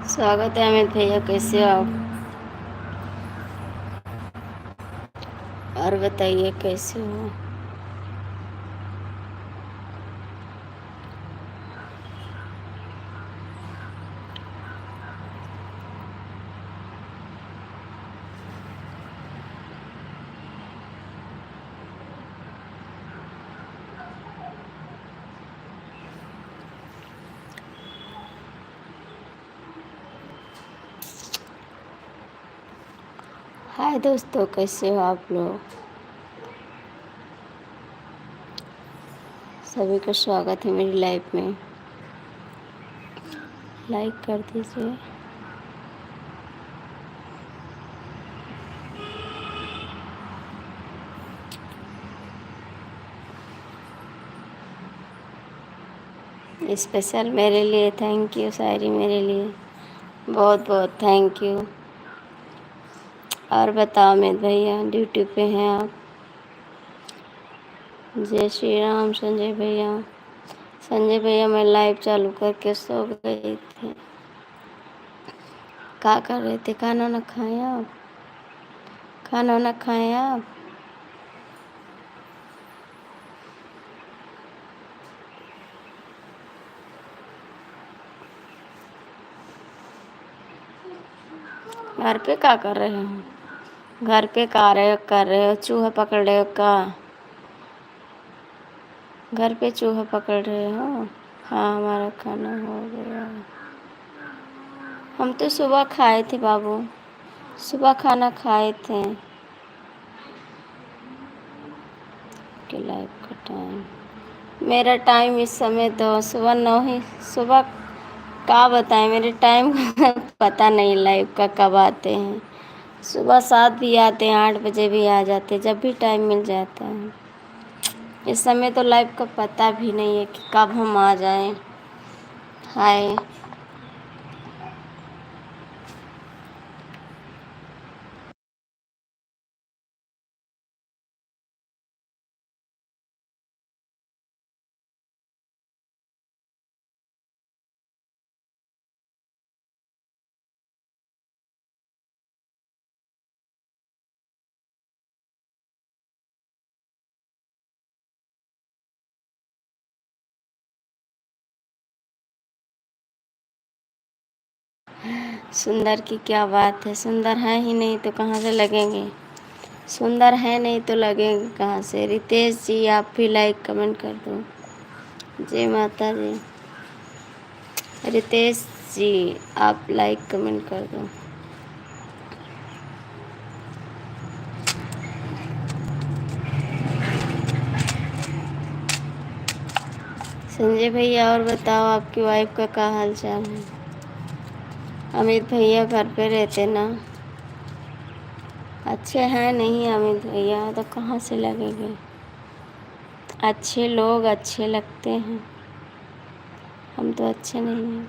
स्वागत है अमित भैया, कैसे हो आप? और बताइए कैसे हो? हाय दोस्तों, कैसे हो आप लोग? सभी का स्वागत है मेरी लाइफ में। लाइक कर दीजिए। स्पेशल मेरे लिए थैंक यू शायरी, मेरे लिए बहुत बहुत थैंक यू। और बताओ अमित भैया, ड्यूटी पे हैं आप? जय श्री राम संजय भैया। संजय भैया, मैं लाइव चालू करके सो गई थी। क्या कर रहे थे? खाना ना खाएं आप? खाना ना खाएं आप? घर पे क्या कर रहे हो? घर पे कार्य कर रहे हो? चूहा पकड़ रहे हो का? घर पे चूहा पकड़ रहे हो? हाँ, हमारा खाना हो गया। हम तो सुबह खाए थे बाबू, सुबह खाना खाए थे। के लाइफ का टाइम, मेरा टाइम इस समय तो सुबह 9 ही सुबह का बताएं, मेरे टाइम का पता नहीं लाइव का कब आते हैं। सुबह 7 भी आते हैं, 8 बजे भी आ जाते हैं, जब भी टाइम मिल जाता है। इस समय तो लाइव का पता भी नहीं है कि कब हम आ जाएं। हाय सुंदर की क्या बात है? सुंदर है ही नहीं तो कहाँ से लगेंगे? सुंदर है नहीं तो लगेंगे कहाँ से? रितेश जी, आप भी लाइक कमेंट कर दो। जय माता दी। रितेश जी, आप लाइक कमेंट कर दो। संजय भैया, और बताओ आपकी वाइफ का क्या हाल चाल है? अमित भैया घर पे रहते ना? अच्छे हैं नहीं अमित भैया, तो कहाँ से लगेंगे। अच्छे लोग अच्छे लगते हैं, हम तो अच्छे नहीं हैं।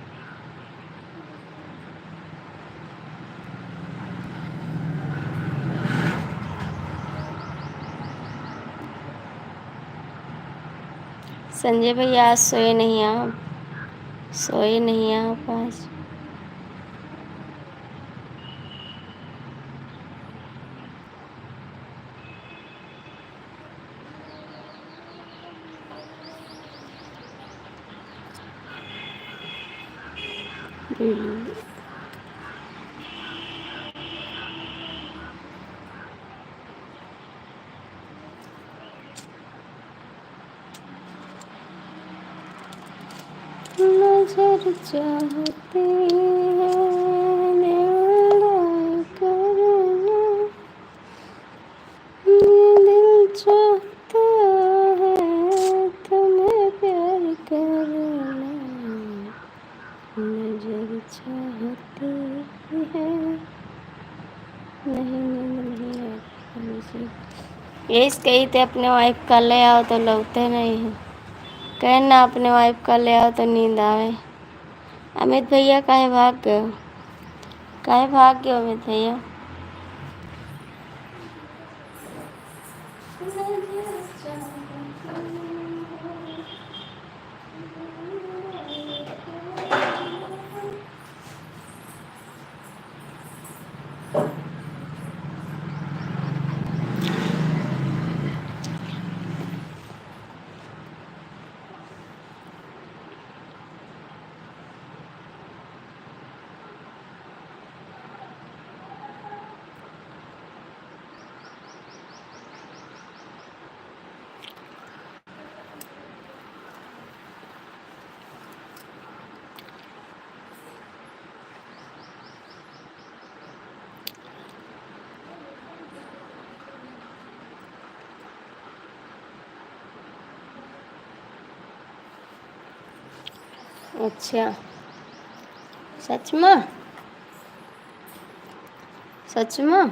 संजय भैया आज सोए नहीं आप? सोए नहीं आप आज? नजर चाहते हैं दिल करना, ये दिल चाहता है तुम्हें प्यार करना, नजर चाहते हैं। नहीं नींद नहीं आ रही। ये कही थे अपने वाइफ का ले आओ तो लगते नहीं है। कहना अपने वाइफ का ले आओ तो नींद आवे। अमित भैया काहे भाग गए हो? काहे भाग गए हो अमित भैया? अच्छा, सच में? सच में?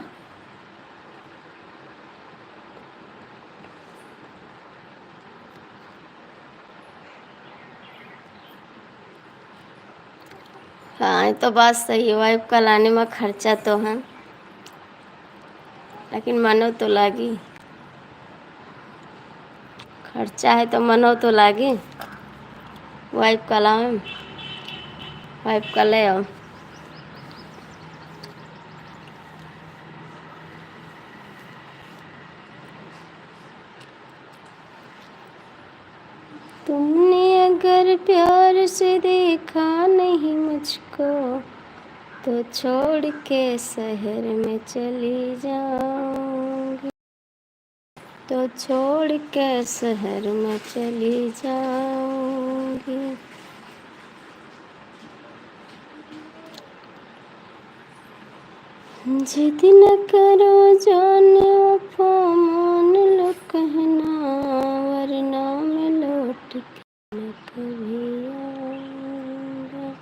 हाँ ये तो बात सही है, वाइफ का लाने में खर्चा तो है, लेकिन मनो तो लागी। खर्चा है तो मनो तो लागी। वाइफ का लाओ, वाइफ का ले आओ। तुमने अगर प्यार से देखा नहीं मुझको, तो छोड़ के शहर में चली जाऊंगी, तो छोड़ के शहर में चली जाऊंगी। जिद न करो जाने वफा, मान लो कहना, वरना मैं लौट के न कभी आऊंगा।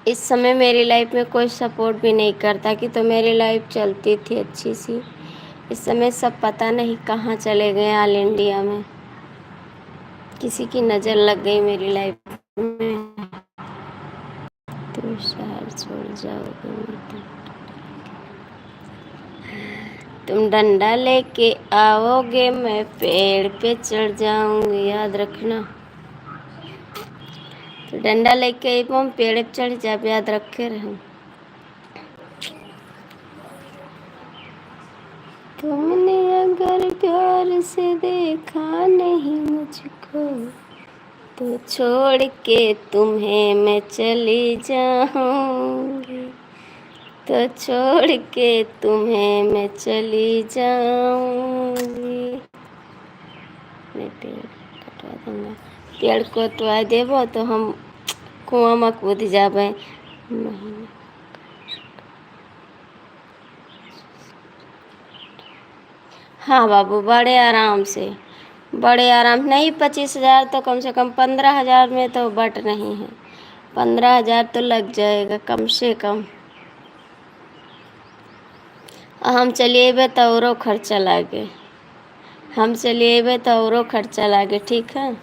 इस समय मेरी लाइफ में कोई सपोर्ट भी नहीं करता कि तो मेरी लाइफ चलती थी अच्छी सी। इस समय सब पता नहीं कहाँ चले गए, ऑल इंडिया में किसी की नज़र लग गई मेरी लाइफ में। तो शहर छोड़ जाओगे, तुम डंडा लेके आओगे, मैं पेड़ पे चढ़ जाऊंगी, याद रखना। तो डंडा लेके हम पेड़ पे चढ़ जा, याद रखे रहो। तुमने अगर प्यार से देखा नहीं मुझको, तो छोड़ के तुम्हें मैं चली जाऊंगी, तो छोड़ के तुम्हें मैं चली जाऊंगी। मैं पेड़ कटवा दूंगा, पेड़ को तो देबो तो हम कुआं में कूद जाबे। हाँ बाबू, बड़े आराम से, बड़े आराम नहीं। 25,000 तो कम से कम 15,000 में तो बट नहीं है। 15,000 तो लग जाएगा कम से कम। हम चलिए अबे तो औरो खर्चा लागे। हम चलिए अबे तो औरो खर्चा लागे, ठीक है।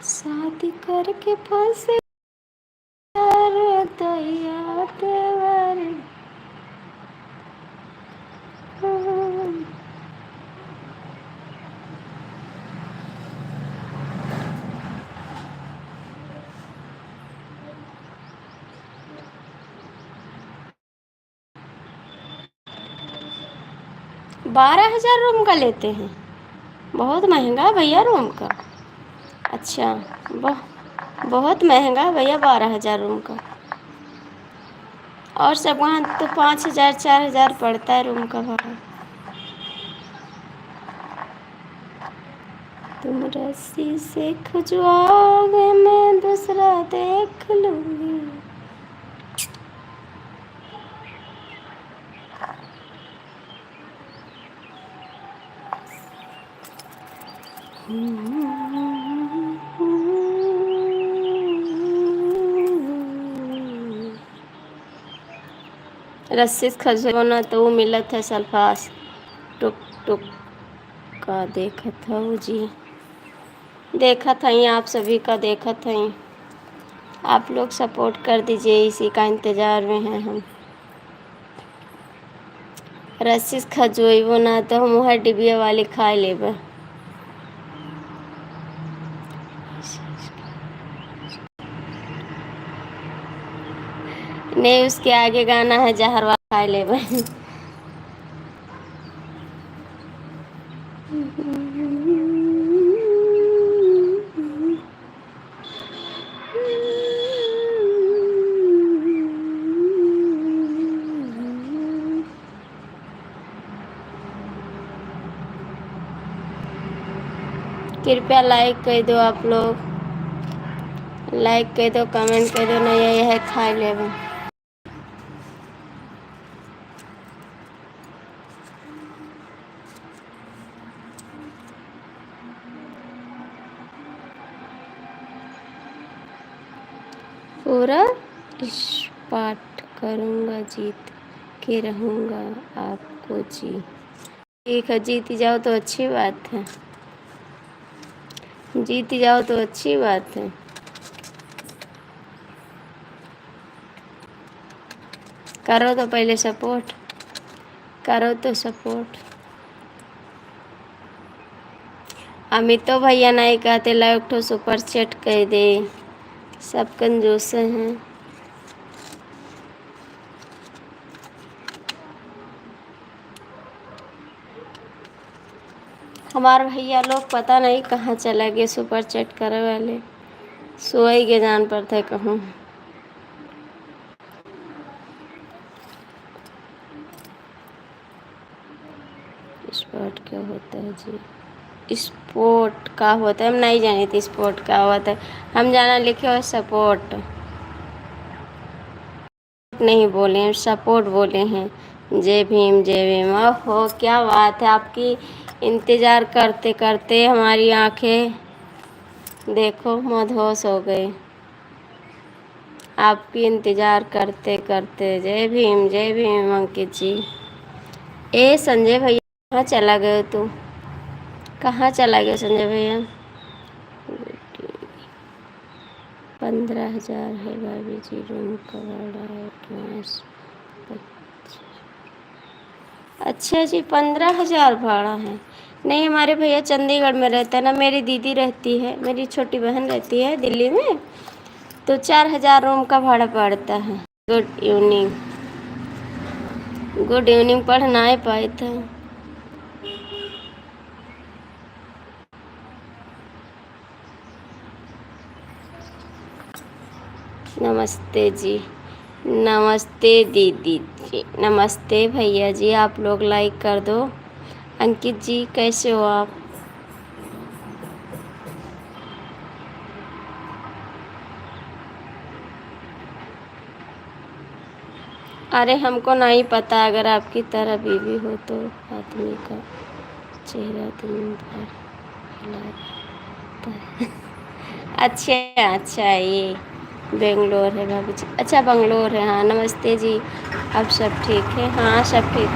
शादी करके फंसे दैया देवर। 12,000 रूम का लेते हैं? बहुत महंगा है भैया रूम का। अच्छा, बहुत महंगा है भैया 12,000 रूम का। और सब वहाँ तो 5,000 4,000 पड़ता है रूम का भाड़ा। तुम रस्सी से खजुआओगे, मैं दूसरा देख लूँगी। रस्सी से खजुआना तो वो मिलत है सल्फास टुक टुक का देखत हूँ जी। देखत हई आप सभी का, देखत हई। आप लोग सपोर्ट कर दीजिए, इसी का इंतज़ार में हैं हम। रस्सी से खजुएबो ना तो हम वह डिबिया वाली खा लेबे। नहीं, उसके आगे गाना है जहरवा खा लेबे। कृपया लाइक कर दो आप लोग, लाइक कर दो, कमेंट कर दो, नहीं यह खा लेबे। पूरा इस्पाट करूँगा, जीत के रहूँगा आपको जी। ठीक है, जीत जाओ तो अच्छी बात है, जीत जाओ तो अच्छी बात है। करो तो पहले सपोर्ट, करो तो सपोर्ट। अमितो भैया नहीं कहते लाइक ठो सुपर चैट कर दे, सब कंजूस हैं। हमारे भैया लोग पता नहीं कहाँ चला गए, सुपर चैट करे वाले सोई के जान पर थे कहूँ। स्पोर्ट क्या होता है जी? स्पोर्ट का होता है, हम नहीं जाने थे स्पोर्ट का होता है। हम जाना लिखे और सपोर्ट नहीं बोले हैं, सपोर्ट बोले हैं। जय भीम जय भीम। ओहो क्या बात है, आपकी इंतज़ार करते करते हमारी आंखें देखो मदहोश हो गई, आपकी इंतज़ार करते करते। जय भीम अंकित जी। ए संजय भैया कहाँ चला गए तू, कहाँ चला गया संजय भैया? 15,000 है भाभी जी रूम का भाड़ा, एडवांस। अच्छा जी, 15,000 भाड़ा है। नहीं, हमारे भैया चंडीगढ़ में रहता है ना, मेरी दीदी रहती है, मेरी छोटी बहन रहती है दिल्ली में, तो 4,000 रूम का भाड़ा पड़ता है। Good evening, good evening. पढ़ ना पाए थे। नमस्ते जी। नमस्ते दीदी जी। नमस्ते भैया जी। आप लोग लाइक कर दो। अंकित जी कैसे हो आप? अरे हमको नहीं पता, अगर आपकी तरह बीवी हो तो आदमी का चेहरा दिन भर हिला रहता है। अच्छा अच्छा, ये बेंगलोर है भाभी जी। अच्छा बंगलोर है, हाँ नमस्ते जी। अब सब ठीक है? हाँ सब ठीक।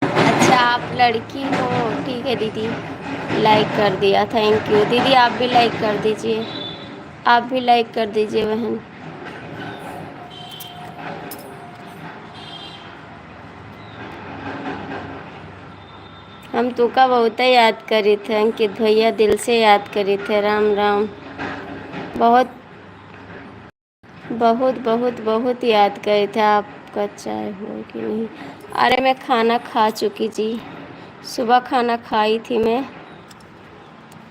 अच्छा आप लड़की हो, ठीक है दीदी। लाइक कर दिया, थैंक यू दीदी। आप भी लाइक कर दीजिए, आप भी लाइक कर दीजिए बहन। हम तुका बहुत ही याद करी थे अंकित भैया, दिल से याद करी थे। राम राम। बहुत बहुत बहुत बहुत याद करे थे। आपका चाय हो कि नहीं? अरे मैं खाना खा चुकी जी, सुबह खाना खाई थी मैं।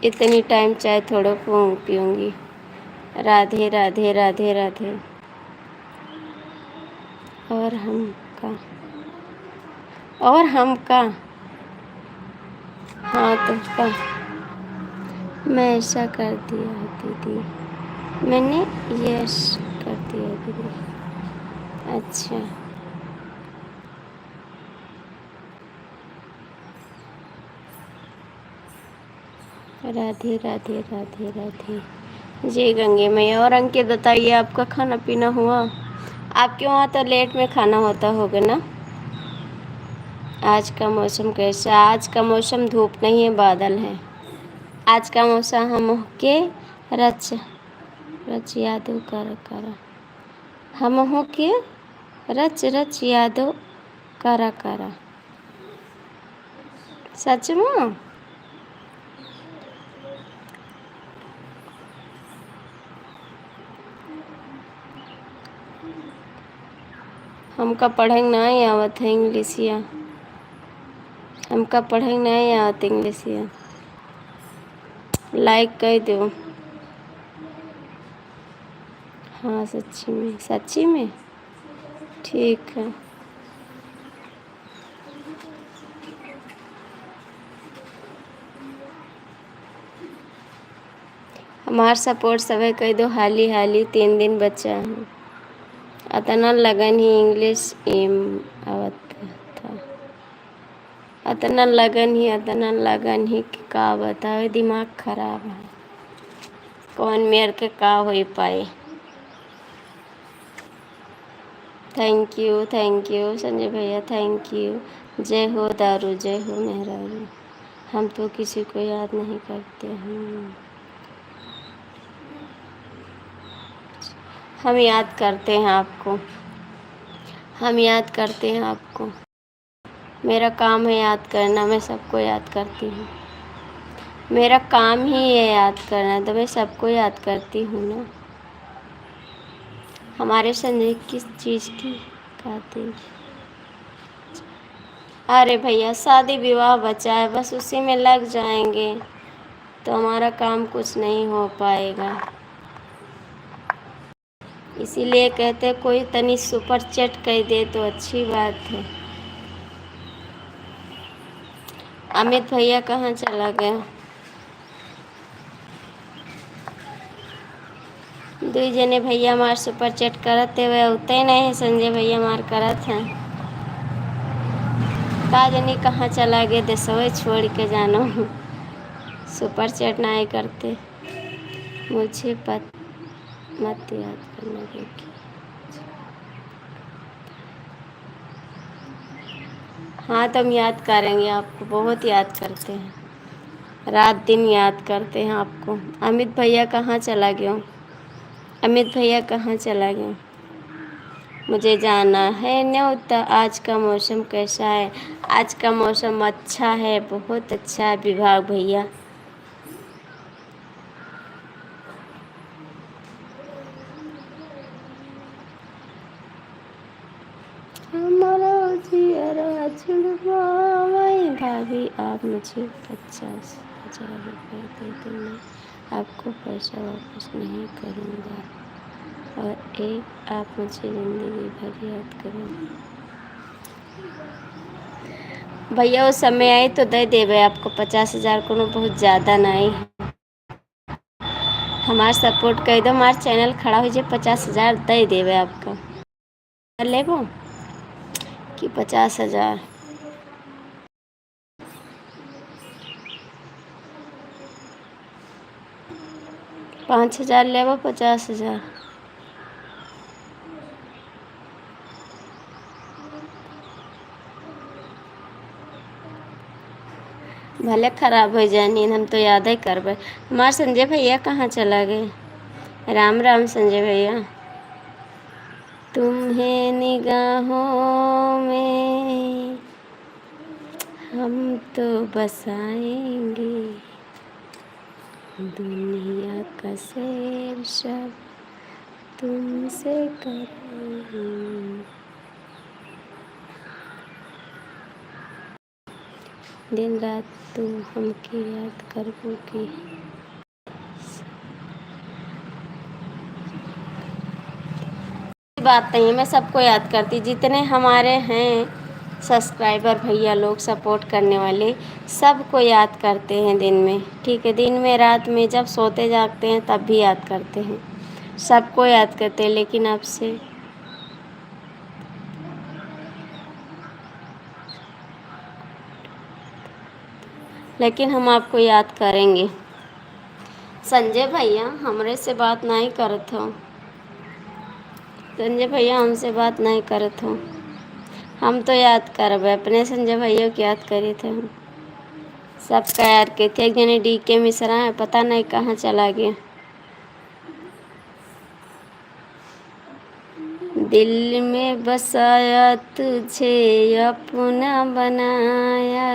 इतनी टाइम चाय थोड़ा पीऊँगी। राधे राधे राधे राधे। और हम का, और हम का, हाँ तो का, मैं ऐसा कर दिया दीदी, मैंने यस कर दिया दीदी। अच्छा राधे राधे राधे राधे। जी गंगे मैया। और अंकित बताइए, आपका खाना पीना हुआ? आपके वहाँ तो लेट में खाना होता होगा ना? आज का मौसम कैसा? आज का मौसम धूप नहीं है, बादल है। आज का मौसम हम के रच रच यादव करा हम हो के रच रच यादव करा सच में। हमका पढ़े नहीं आवत है इंग्लिशिया, हमका पढ़े नहीं आवत इंग्लिशिया। लाइक कर दो। हाँ सच्ची में, सच्ची में। ठीक है। हमार सपोर्ट सभी कह दो, हाली हाली 3 दिन बच्चा है। अतना लगन ही इंग्लिश एम आवत था। अतना लगन ही कि का बतावे, दिमाग खराब है। कौन मेर के का हो पाए। थैंक यू संजय भैया, थैंक यू। जय हो दारू, जय हो मेहरारू। हम तो किसी को याद नहीं करते हैं, हम याद करते हैं आपको, हम याद करते हैं आपको। मेरा काम है याद करना, मैं सबको याद करती हूँ। मेरा काम ही है याद करना, तो मैं सबको याद करती हूँ ना। हमारे संजय किस चीज़ की खातिर? अरे भैया शादी विवाह बचा है, बस उसी में लग जाएंगे तो हमारा काम कुछ नहीं हो पाएगा। इसीलिए कहते कोई तनी सुपर चैट कर दे तो अच्छी बात है। अमित भैया कहाँ चला गया? दुई जने भैया मार सुपर चैट करते हुए उतने नहीं है, संजय भैया मार करत हैं। का जनी कहाँ चला गए, देशवे छोड़ के जानो। सुपर चैट नहीं करते। मुझे मत याद करना देखिए। हाँ तो हम याद करेंगे आपको, बहुत याद करते हैं, रात दिन याद करते हैं आपको। अमित भैया कहाँ चला गया? अमित भैया कहाँ चला गया? मुझे जाना है न्योता। आज का मौसम कैसा है? आज का मौसम अच्छा है, बहुत अच्छा है विभाग भैया। हमारा जियरा जुड़वा भाभी आप मुझे 50,000 रुपये दे दो, मैं आपको पैसा वापस नहीं करूँगा। और एक, आप मुझे ज़िंदगी भर याद करोगे। भैया वो समय आई तो दे देवे आपको 50,000 को, बहुत ज़्यादा नहीं। हमार सपोर्ट कर दो, हमार चैनल खड़ा हो जाए, 50,000 दे देवे आपका। लेबो कि 50,000? 5,000 लेबो, 50,000? भले खराब हो जाए नींद, हम तो याद ही करबे। हमार संजय भैया कहाँ चला गए? राम राम संजय भैया। तुम्हें निगाहों में हम तो बसाएंगे, दुनिया का सैर सब तुमसे करेंगे। दिन रात तुम हमके याद करबोगी। बात नहीं है, मैं सबको याद करती, जितने हमारे हैं सब्सक्राइबर भैया लोग, सपोर्ट करने वाले, सबको याद करते हैं दिन में। ठीक है, दिन में रात में जब सोते जागते हैं तब भी याद करते हैं, सबको याद करते हैं। लेकिन आपसे लेकिन हम आपको याद करेंगे। संजय भैया हमरे से बात नहीं करत हो, संजय भैया हमसे बात नहीं करत हो। हम तो याद करबे, अपने संजय भैया को याद करे थे हम, सबका याद के थे। एक जने DK मिश्रा है, पता नहीं कहाँ चला गया। दिल में बसाया तुझे अपना बनाया,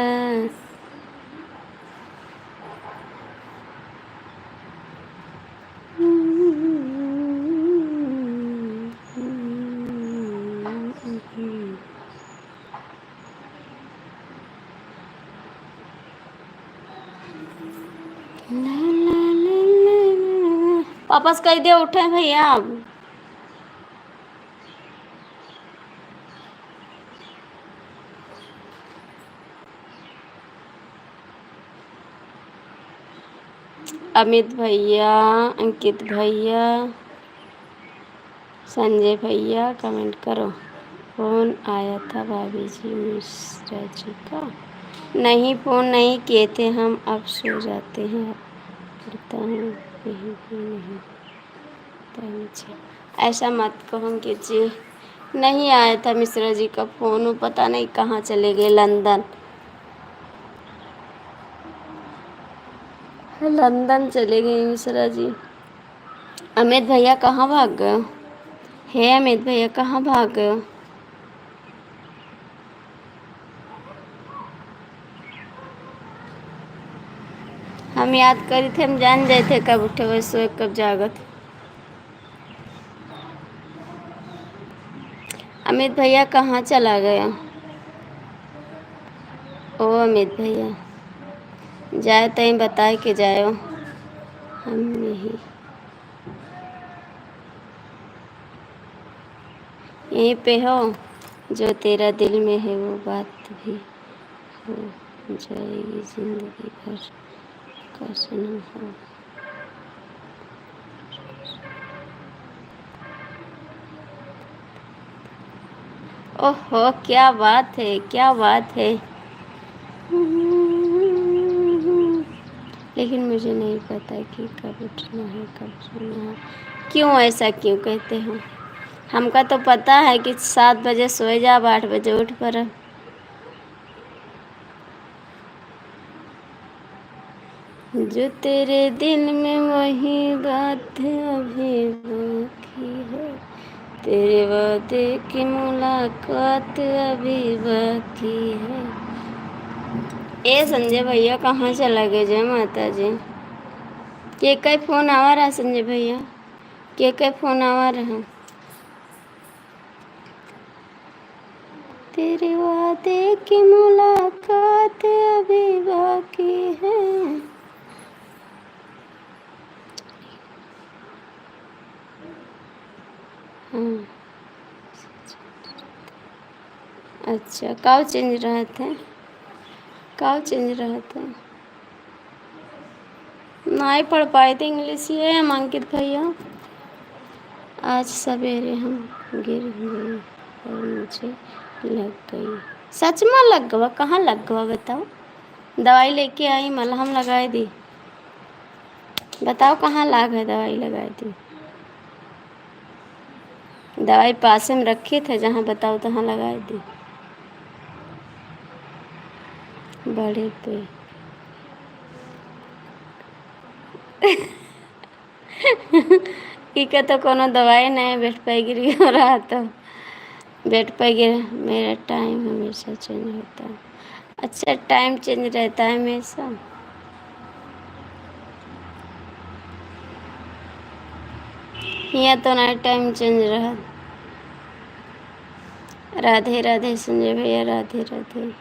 वापस कह दे, उठे भैया अब। अमित भैया, अंकित भैया, संजय भैया कमेंट करो। फ़ोन आया था भाभी जी मिश्रा जी का? नहीं, फ़ोन नहीं किए थे हम, अब सो जाते हैं। पढ़ता हूँ कहीं भी नहीं पता मुझे। ऐसा मत कहो कीजिए, नहीं आया था मिश्रा जी का फ़ोन, वो पता नहीं कहाँ चले गए, लंदन लंदन चले गए मिश्रा जी। अमित भैया कहाँ भाग गए? हे अमित भैया कहाँ भाग गए? हम याद करी थे, हम जान जाए थे कब उठे हुए, सोए कब जागत। अमित भैया कहाँ चला गया? ओ अमित भैया जाए तो बताए के जाओ, हम नहीं यहीं पे हो। जो तेरा दिल में है वो बात भी हो जाएगी, जिंदगी भर का सनम हो। ओहो, क्या बात है, क्या बात है। लेकिन मुझे नहीं पता कि कब उठना है कब सोना है। क्यों ऐसा क्यों कहते हो? हमका तो पता है कि 7 बजे सोए जा, 8 बजे उठ पर। जो तेरे दिल में वही बात है अभी बाकी है, तेरे वादे की मुलाकात अभी बाकी है। ए संजय भैया कहाँ चला गए? जय माता जी। के कई फ़ोन आवा रहा संजय भैया, के कई फ़ोन आवा रहा? तेरे वादे की मुलाकात अभी बाकी है। हाँ अच्छा, कब चेंज रहा था? कब चेंज रहा था? नहीं पढ़ पाए थे इंग्लिश। ये हम अंकित भैया, आज सवेरे हम गिर गए और मुझे लग गई। सच में लग गवा? कहाँ लग गवा बताओ? दवाई लेके आई, मलहम लगाई दी। बताओ कहाँ लाग है? दवाई लगाई दी। दवाई पास में रखे थे, जहाँ बताओ तहाँ लगाई दी। बड़े पे इका तो कोनो दवाई नहीं, बेड पे गिरी हो रहा तो बेड पे गिर। मेरा टाइम हमेशा चेंज होता है। अच्छा, टाइम चेंज रहता है हमेशा। यहाँ तो ना टाइम चेंज रहा। राधे राधे संजय भैया, राधे राधे।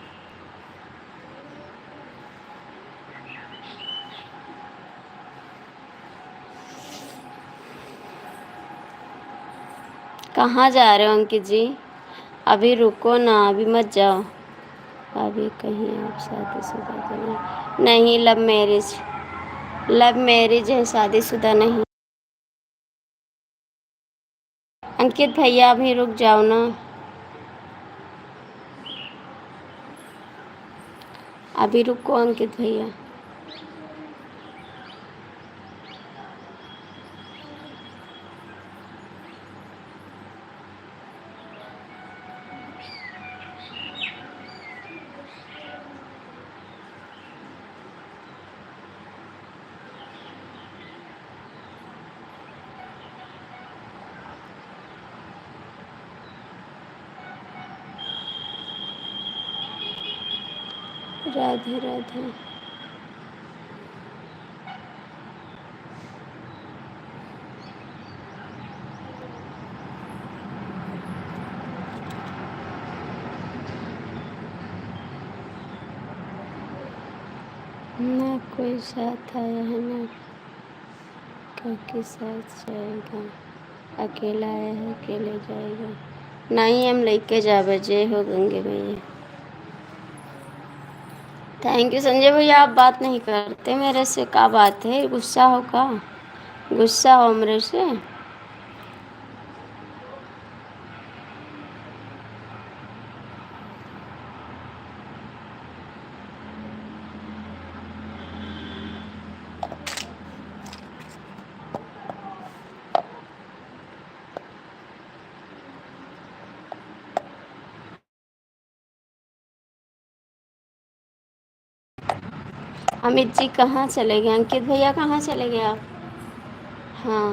कहाँ जा रहे हो अंकित जी? अभी रुको ना, अभी मत जाओ। अभी कहीं आप शादीशुदा तो नहीं? नहीं, लव मैरिज। लव मैरिज है, शादीशुदा नहीं। अंकित भैया अभी रुक जाओ ना। अभी रुको अंकित भैया। राधे राधे। ना कोई साथ आया है, ना काके साथ जाएगा। अकेला आया है, अकेले जाएगा। नहीं, हम लेके जावे। जय हो गंगे भैया। थैंक यू संजय भैया। आप बात नहीं करते मेरे से, क्या बात है? गुस्सा हो का? गुस्सा हो मेरे से? अमित जी कहाँ चले गए? अंकित भैया कहाँ चले गए आप? हाँ,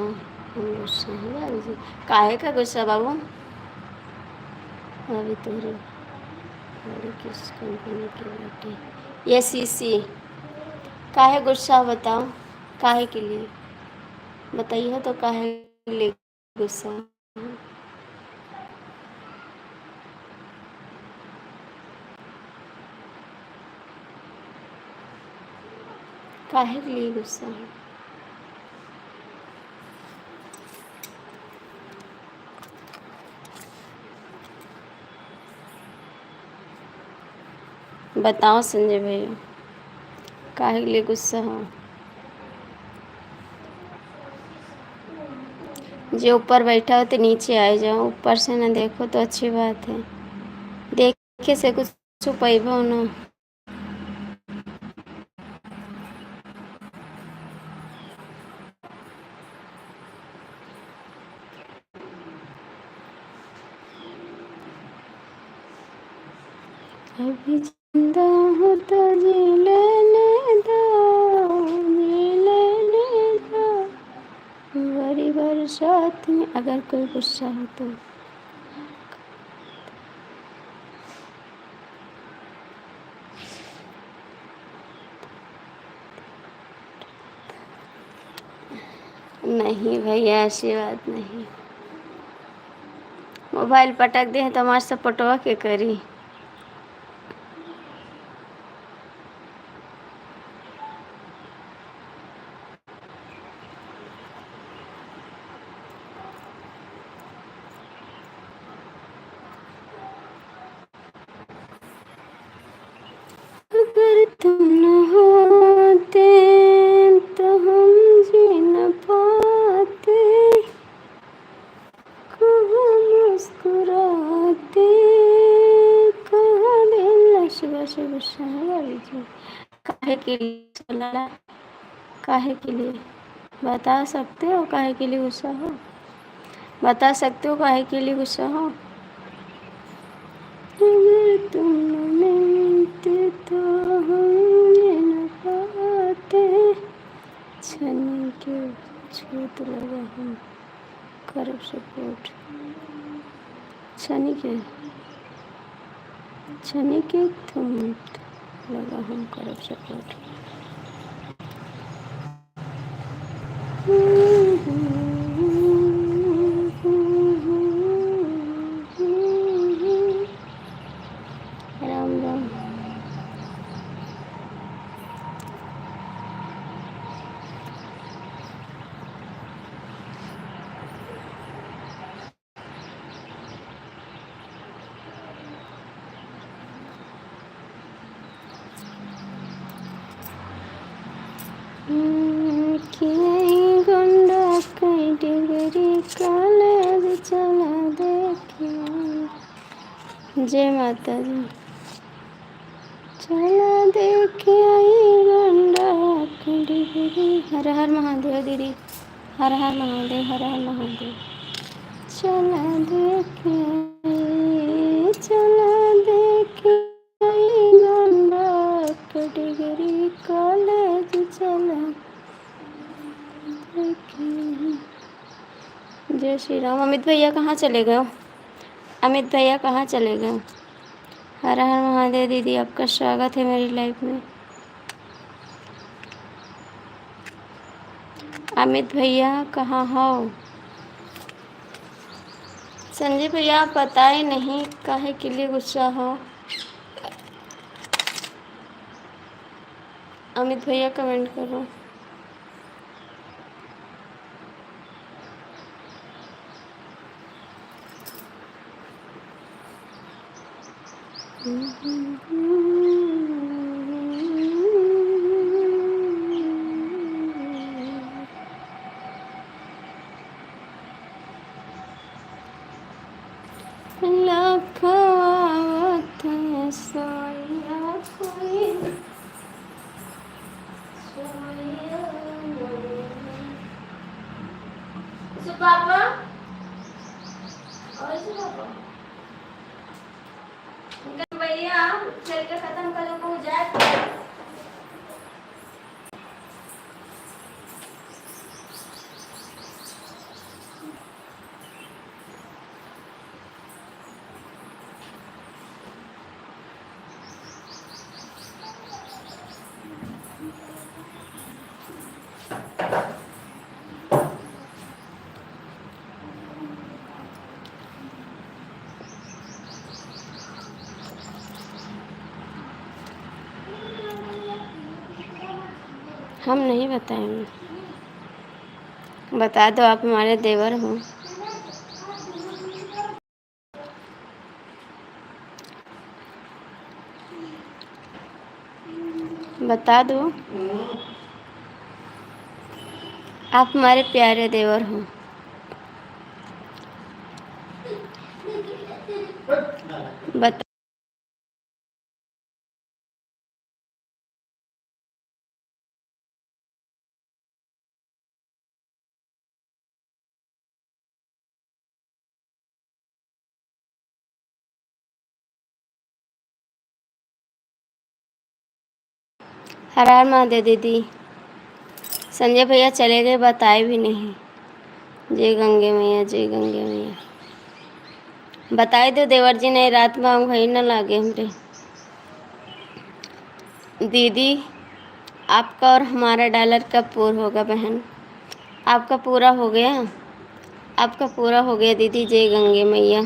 हम गुस्सा है बाबू जी। काहे का गुस्सा बाबू? अभी तुम्हारी गाड़ी किस कंपनी की बेटी? ये सीसी। काहे गुस्सा बताओ? काहे के लिए बताइए तो? काहे के लिए गुस्सा? काहे के लिए गुस्सा है? बताओ संजय भैया, काहे के लिए गुस्सा हो? जो ऊपर बैठा हो तो नीचे आ जाओ। ऊपर से ना देखो तो अच्छी बात है। देखे से कुछ छुपैबो ना। अभी जिंदा हो तो जी लेने दो, जी लेने दो। बड़ी बरसात में अगर कोई गुस्सा हो तो। नहीं भैया, ऐसी बात नहीं। मोबाइल पटक दे तो हमारे सपोर्टवा के करी। काहे के लिए चला, काहे के लिए बता सकते हो? काहे के लिए गुस्सा हो? बता सकते हो काहे के लिए गुस्सा हो? अगर तुम न मिलते तो हम ये न पाते, छने के छूत लगा हम करब सपोर्ट, छने के तुम लगा हम करब सपोर्ट। राम राम। गुंडा कई डिग्री कॉलेज चला देखिए। जय माता दी। चला देखे आई गुंडा कई डिग्री। हर हर महादेव दीदी, हर हर महादेव, हर हर महादेव। चला देखे आई, चला देखे आई गुंडा कई डिग्री कॉलेज चला। जय श्री राम। अमित भैया कहाँ चले गए? अमित भैया कहाँ चले गए? हर हर महादेव दीदी, आपका स्वागत है मेरी लाइफ में। अमित भैया कहाँ हो? संजय भैया आप बताए नहीं काहे के लिए गुस्सा हो? अमित भैया कमेंट करो। लखवावत सोया कोई सोया पापा और पापा भैया चल के खत्म करो हो जाए। हम नहीं बताएंगे। बता दो, आप हमारे देवर हो। बता दो, आप हमारे प्यारे देवर हो। बता हर हर महादेव दीदी। संजय भैया चले गए, बताए भी नहीं। जय गंगे मैया, जय गंगे मैया। बताए दो देवर जी, नहीं रात में हम वही न लागे हमरे। दीदी आपका और हमारा डॉलर कब पूरा होगा बहन? आपका पूरा हो गया, आपका पूरा हो गया दीदी। जय गंगे मैया,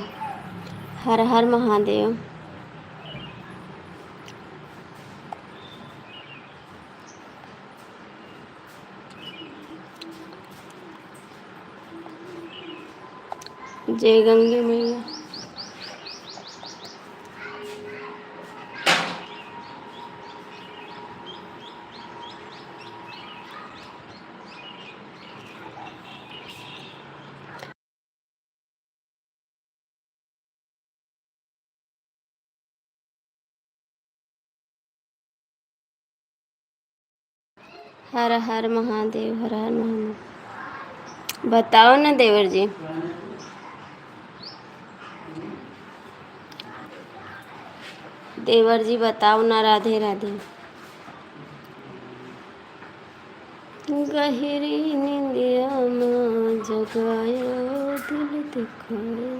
हर हर महादेव। जय गंगे मैया। हर हर महादेव, हर हर महादेव। बताओ ना देवर जी। देवर जी बताओ ना। राधे राधे। गहरी निंदिया में जगायो दिल दिखायो।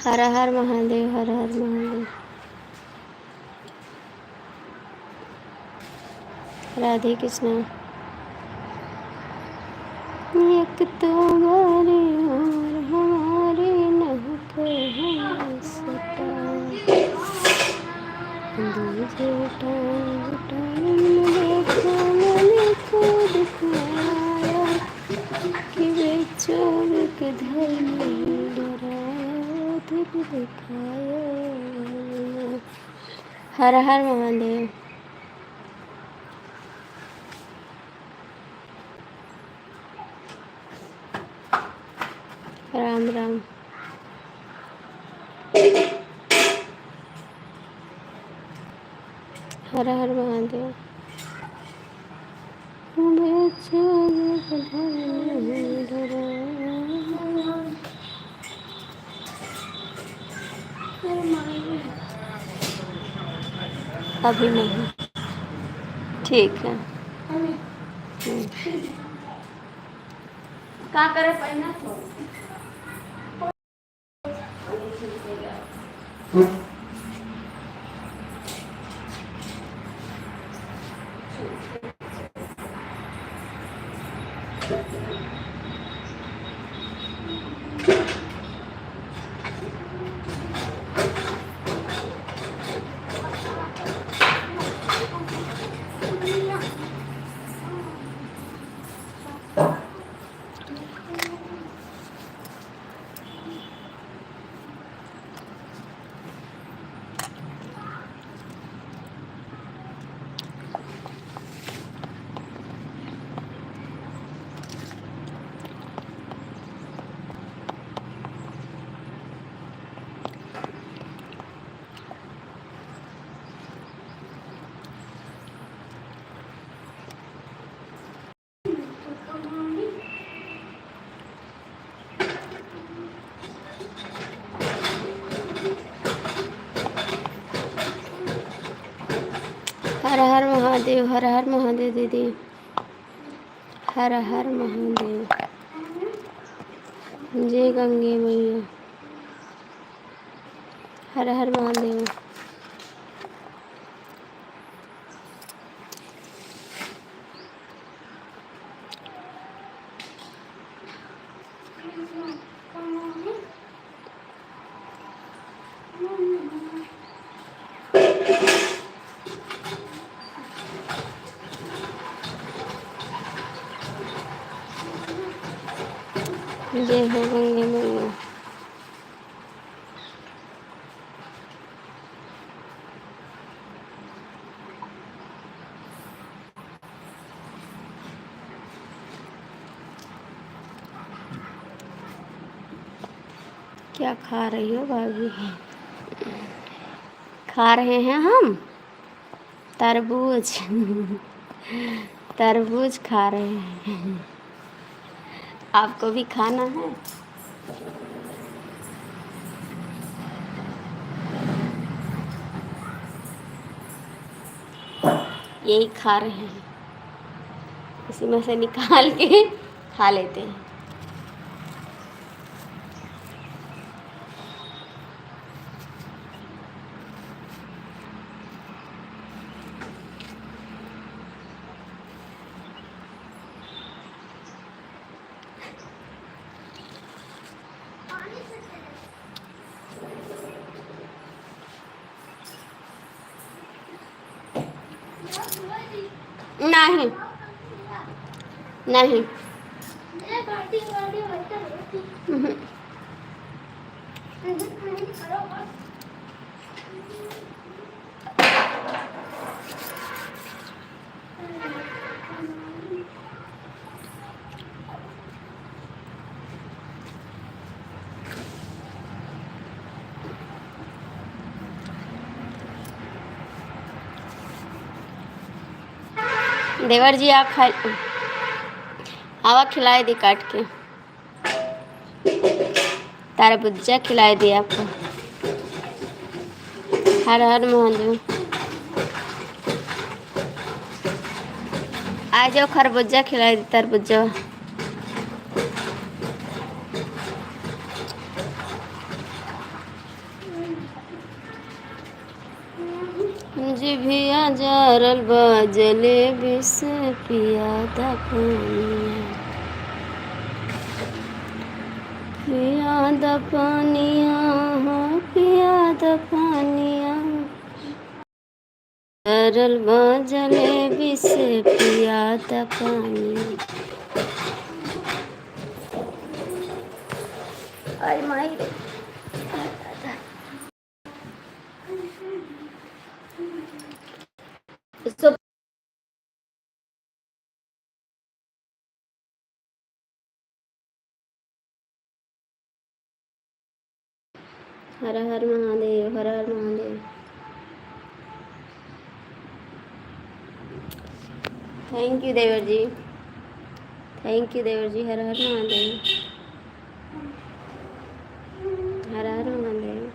हर हर महादेव, हर हर महादेव। राधे कृष्ण। एक तो बारी और हमारी नहक है सता, दूजे टाइम टाइम देखो मैंने खुद खाया कि बेचोर के धर्म डराया दिल दिखाया। हर हर महादेव। राम राम। हर हर महादेव। अभी नहीं। ठीक है। क्या करे पहना तो हर हर महादेव, हर हर महादेव दीदी। हर हर महादेव। जय गंगे मैया। हर हर महादेव। जय हो गंगे मैया। क्या खा रही हो भाभी? खा रहे हैं हम तरबूज। तरबूज खा रहे हैं। आपको भी खाना है? यही खा रहे हैं, इसी में से निकाल के खा लेते हैं। नहीं नहीं। देवर जी आप खा आवा खिलाए दी काट के। तारा भुज्जा खिलाए दी आपको। हर हर महादेव। आ जाओ खरबूजा खिलाए दी तरबूजा। जिभिया जरल बा जलेबी से पिया दा पानिया। पिया दा पानिया हाँ पिया दा पानिया। जरल बा जलेबी से पिया दा पानिया। अरे माई इसको हर हर महादेव हर हर महादेव। थैंक यू देवर जी। थैंक यू देवर जी। हर हर महादेव। हर हर महादेव।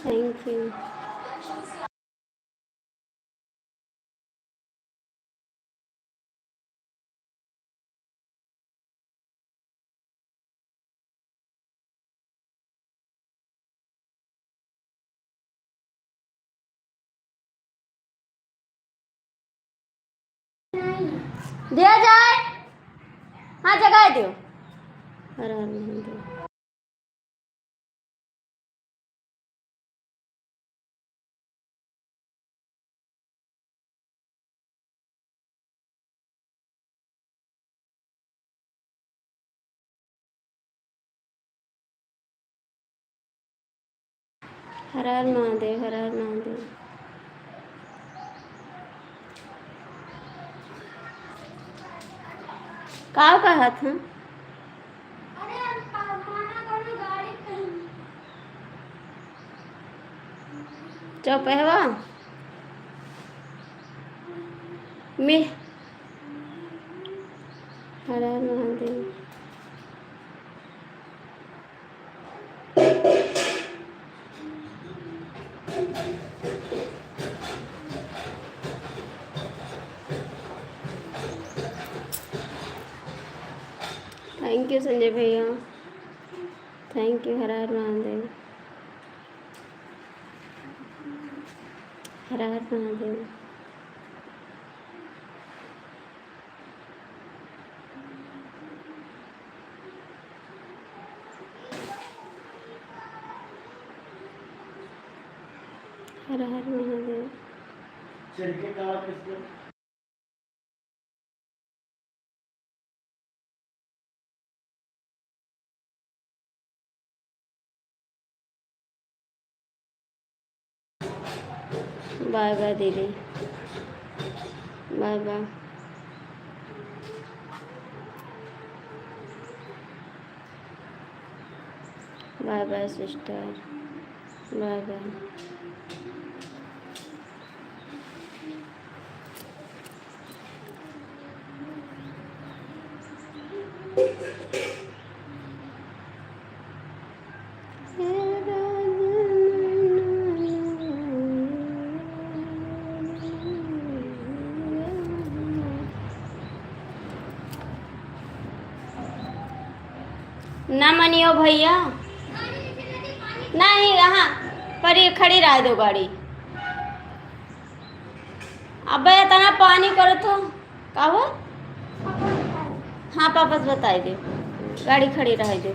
Thank you. दिया जाए हाँ जगह दो। हर हर महादेव। हर हर महादेव हर हर महादेव। काव का हाथ है। चौपहवा में हर हर महादेव। थैंक यू संजय भैया। Thank you. हर हर महादेव हर हर महादेव। हर हर महादेव। बाय बाय दीदी। Bye bye. Bye bye sister. Bye bye. ना मनियो भैया नहीं यहाँ पर ये खड़ी रह दो गाड़ी। अबे इतना पानी करो तो का हुआ। हाँ पापा से बताई दे गाड़ी खड़ी रह दो।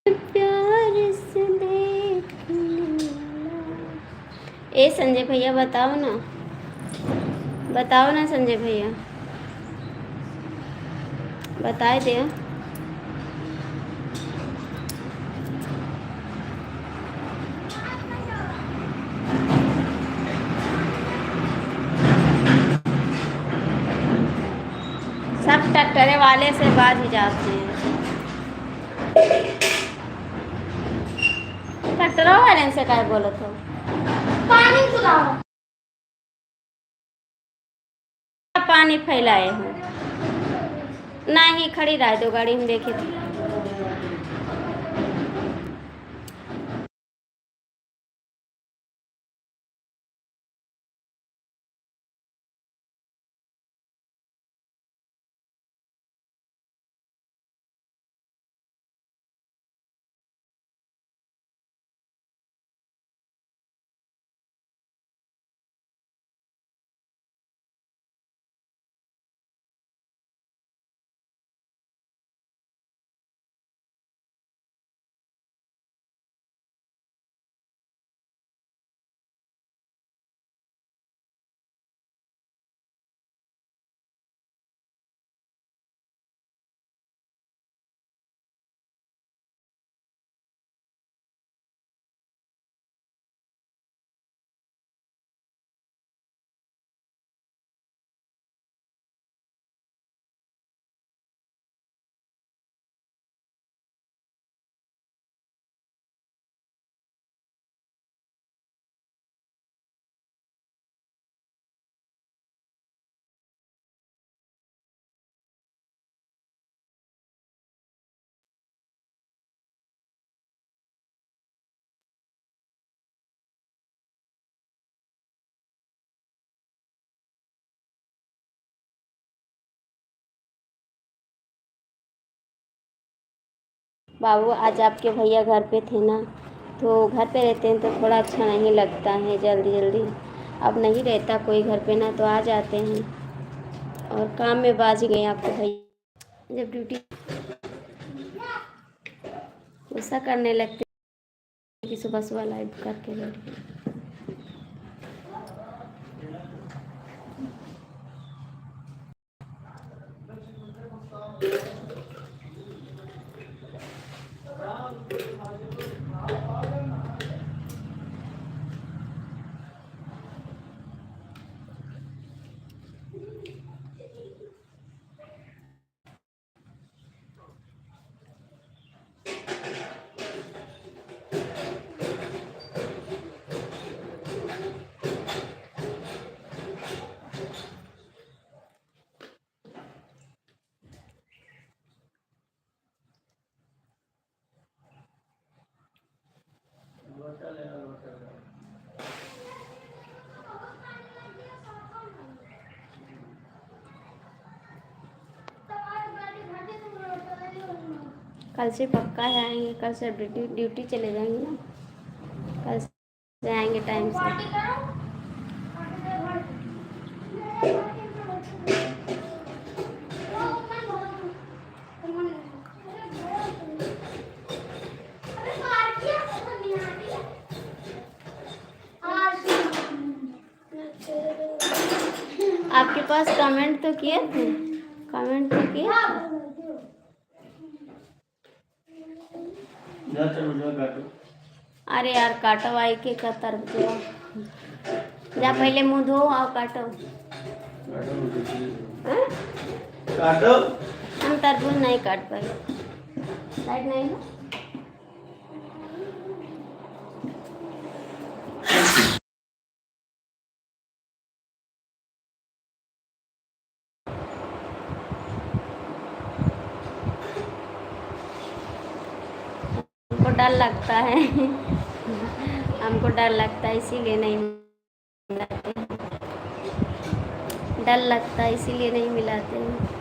प्यार से देखने वाला। ए संजय भैया बताओ ना, बताओ ना संजय भैया, बताए दे। सब ट्रैक्टर वाले से बाज ही जाते हैं। ट्रैक्टर वाले से क्या बोलत हो? पानी चुराओ। पानी फैलाए हो? नहीं, खड़ी रह दो गाड़ी में देखे थे। बाबू आज आपके भैया घर पे थे ना, तो घर पे रहते हैं तो थोड़ा अच्छा नहीं लगता है जल्दी जल्दी। अब नहीं रहता कोई घर पे ना तो आ जाते हैं, और काम में बाज गए आपके भैया जब ड्यूटी गुस्सा करने लगते हैं कि सुबह सुबह लाइव करके बैठ गए। कल से पक्का है आएंगे, कल से ड्यूटी ड्यूटी चले जाएंगे ना, कल से आएंगे टाइम से। आपके पास कमेंट तो किए थे, कमेंट तो किए थे। अरे यार काटो आई के का तरफ जा पहले मुंह धो और काटो। काटो। हम तरबूज नहीं काट पाए, लाइट नहीं है। हमको डर लगता है हमको डर लगता है इसीलिए नहीं मिलाते, डर लगता है इसीलिए नहीं मिलाते हैं।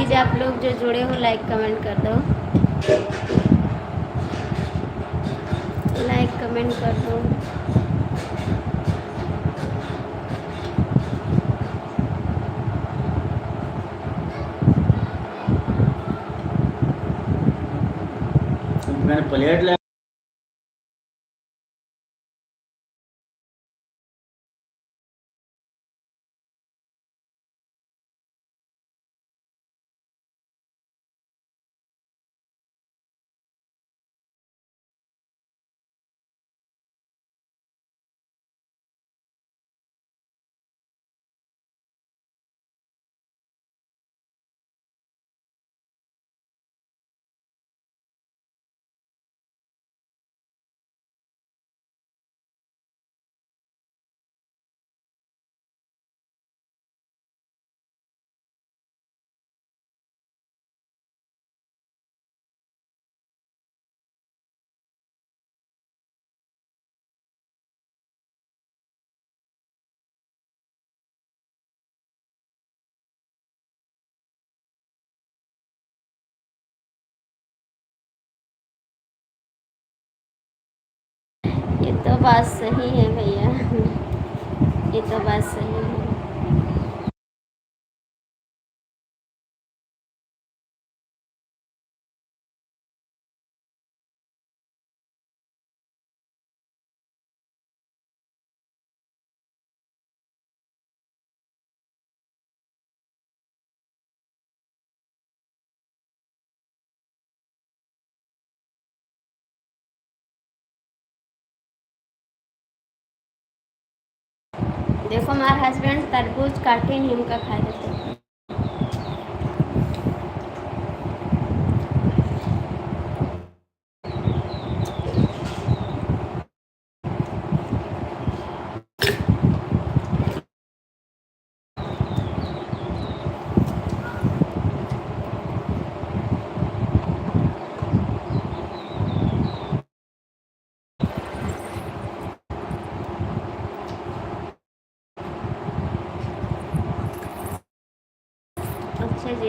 प्लीज़ आप लोग जो जुड़े हो लाइक कमेंट कर दो, लाइक कमेंट कर दो। मैंने प्लेट ले ये तो बात सही है भैया, ये तो बात सही है। देखो हमारे हस्बैंड तरबूज काटे नीम का खा लेते हैं। अच्छा जी,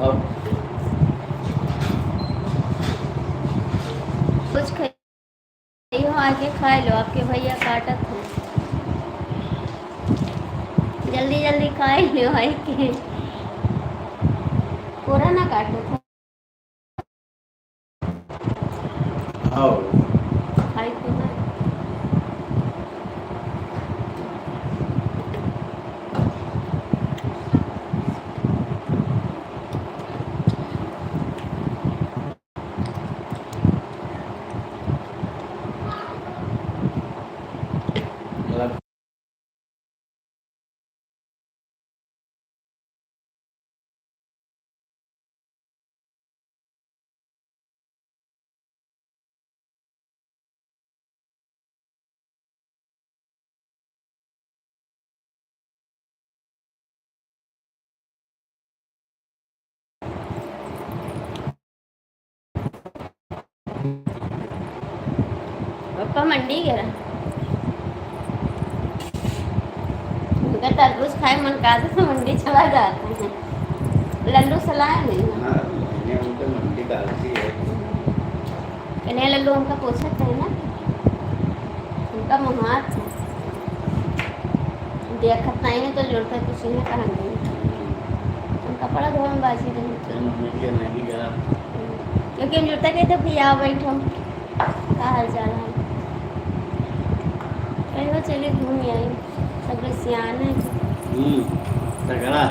अब कुछ खाइयो आके खा लो, आपके भैया काटत हैं, जल्दी जल्दी खा लो आके, पूरा ना काटो था आओ खाई तो ना। मतलब पापा मंडी गया, उनका तरबूज खाए मन का तो मंडी चला जाते हैं। लल्लू सलाह नहीं ना, हाँ मैंने उनको मंडी डालती है। कन्हैया लल्लू हमका पूछते हैं ना, उनका मुहात है, देखत नहीं है तो जोड़ता कुछ नहीं कहाँ गई, उनका पड़ा धोए में बाजी रही, फिर मम्मी के नहीं गया क्योंकि हम जुड़ता कहते भैया बैठो का हाल चाल है, कहो चलिए घूम आई, सब सियान है, तगड़ा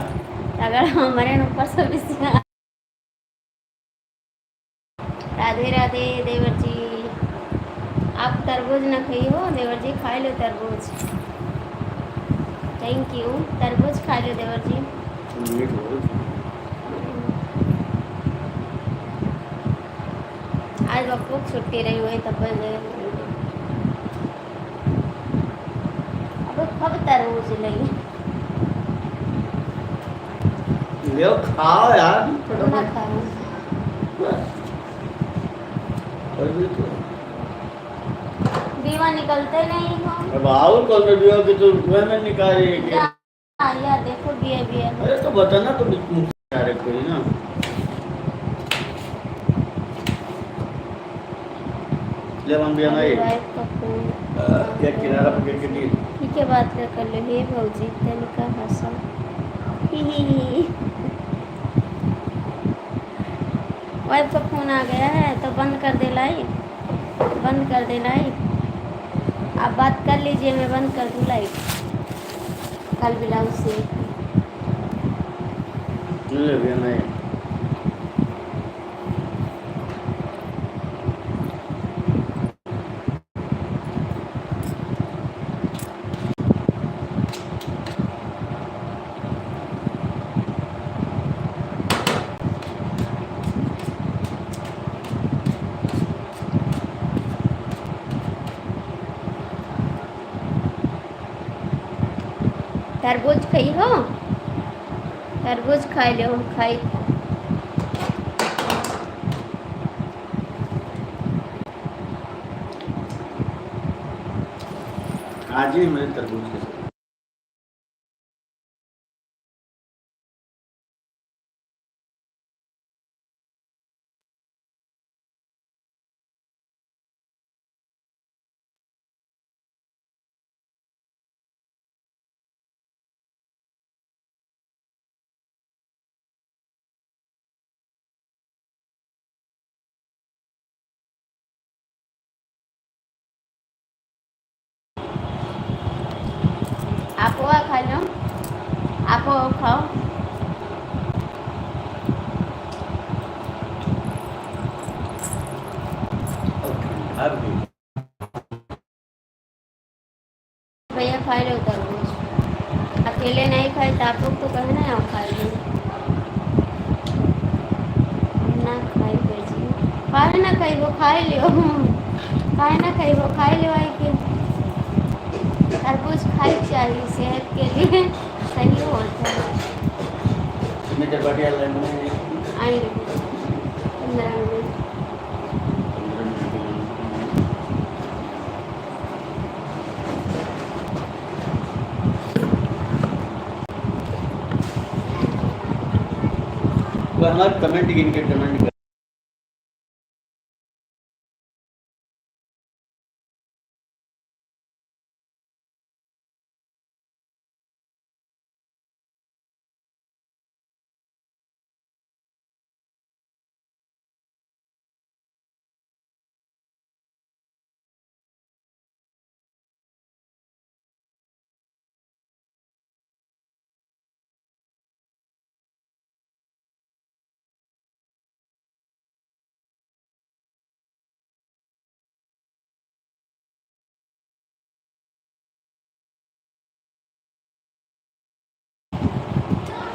अगर हमारे ऊपर सब सियान। राधे राधे देवर जी, आप तरबूज न खाइयो देवर जी, खा लो तरबूज, थैंक यू, तरबूज खा लो देवर जी। मीठ बहुत आज बप्पू की छुट्टी रही हुई तब अब कब तरबूज लगी, ले खाओ यार ना खा रहा हूँ। और भी तो बीवा निकलते नहीं हो। अब आओ कौन सा बीवा की तो वह में निकाले के या देखो बिया बिया अरे तो बताना तो निकाले कोई ना ले हम बिया नहीं वाइफ का फोन क्या किनारा पकड़ के लिए ठीक है बात कर लो। हे भौजी तनिका हंसा ही वाइफ का फोन आ गया है तो बंद कर दे लाइट, बंद कर दे लाइट। आप बात कर लीजिए, मैं बंद कर दूँ लाइट। कल ब्लाउज से ले बिया नहीं तरबूज खाई हो, तरबूज खाई लो खाई। आज ही मेरे तरबूज के साथ आप वो खा लो, आप वो खाओ। अब भी भैया खा लो तरबूज, अकेले नहीं खाए तो आप लोग तो कहना है खा लो ना। खाई भेजी खाए ना खाई वो खाए लियो, खाए ना खाई वो खाए लो। आई के तरबूज खाई चाहिए, सेहत के लिए सही होता है। मैं जब बढ़िया लगने आएंगे 15 मिनट। वो हमारे कमेंट गिन के कमेंट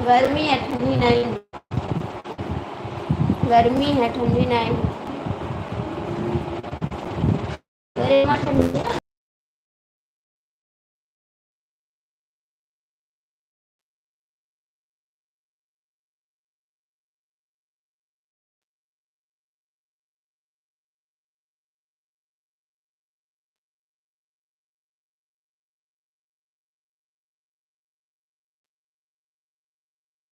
गर्मी है ठंडी नहीं, गर्मी है ठंडी नहीं। अरे ठंडी